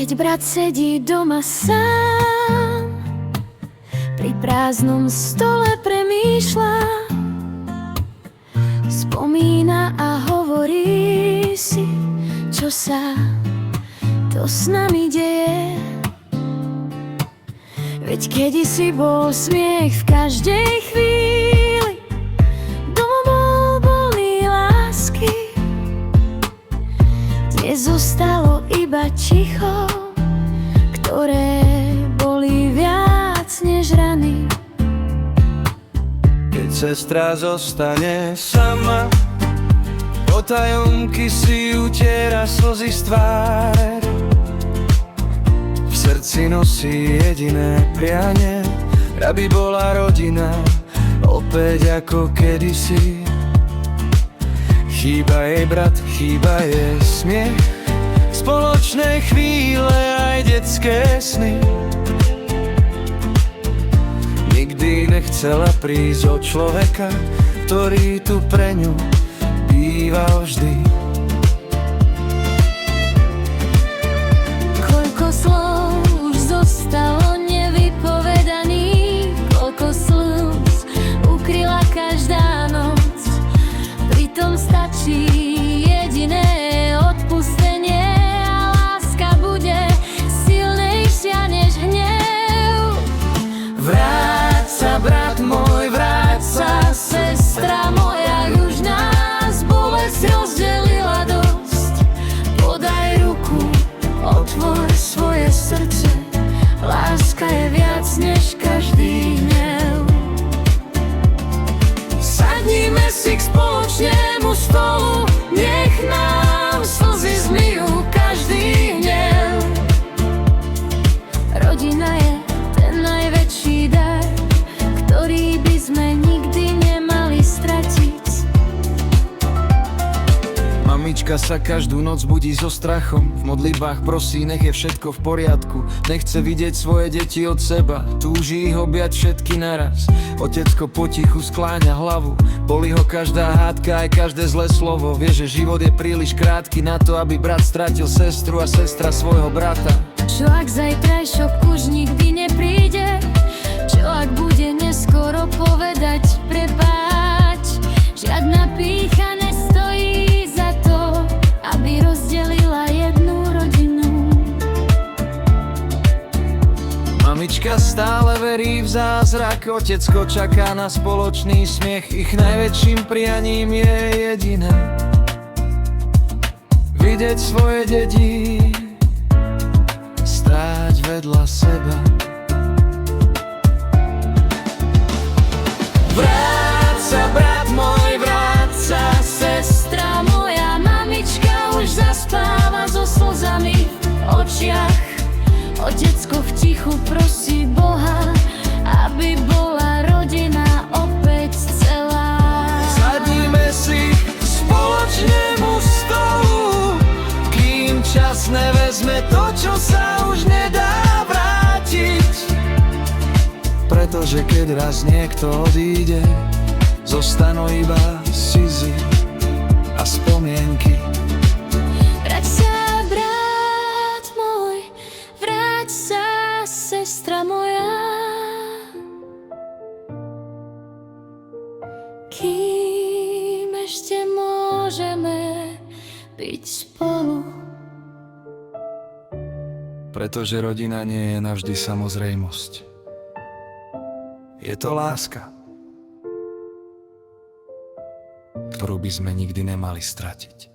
Keď brat sedí doma sám, pri prázdnom stole premýšľa, spomína a hovorí si, čo sa to s nami deje. Veď kedysi bol smiech v každej chvíli, domov bol plný lásky. Dnes zostalo iba ticho, ktoré boli viac než rany. Keď sestra zostane sama, potajomky si utiera slzy z tváre. V srdci nosí jediné prianie, aby bola rodina opäť ako kedysi. Chýba jej brat, chýba jej smiech, spoločné chvíle aj detské sny. Nikdy nechcela prísť od človeka, ktorý tu pre ňu býval vždy. Koľko slov už zostalo nevypovedaných, koľko slz ukryla každá noc. Pritom stačí jediné odpustenie a láska bude silnejšia než hnev. Vráť sa, brat môj, vráť sa, sestra moja, už nás bolesť rozdelila dosť. Podaj ruku, otvor svoje srdce, láska je viac než každý hnev. Sadnime si k spoločnému stolu, nech nám slzy zmyjú každý hnev. Rodina je ten najväčší dar, ktorý by sme nikdy nemali stratiť. Mamička sa každú noc budí so strachom, v modlitbách prosí, nech je všetko v poriadku. Nechce vidieť svoje deti od seba, túži ich objať všetky naraz. Otecko potichu skláňa hlavu, bolí ho každá hádka, aj každé zlé slovo. Vie, že život je príliš krátky na to, aby brat stratil sestru a sestra svojho brata. Čo ak zajtrajšok už nikdy nepríde? Čo ak bude neskoro povedať prepáč? Žiadna pýcha nestojí za to, aby rozdelila jednu rodinu. Mamička stále verí v zázrak, otecko čaká na spoločný smiech. Ich najväčším prianím je jediné: vidieť svoje deti stáť vedľa seba. Vráť sa, brat môj, vráť sa, Sestra moja, mamička už zaspáva so slzami v očiach. Otecko v tichu prosí Boha, aby bola rodina opäť celá. sadnime si k spoločnému stolu, kým čas nevezme to, čo sa už nedá vrátiť. Pretože keď raz niekto odíde, zostanú iba slzy a spomienky. Vráť sa, brat môj, vráť sa, sestra moja, kým ešte môžeme byť spolu. Pretože rodina nie je navždy samozrejmosť. Je to láska, ktorú by sme nikdy nemali stratiť.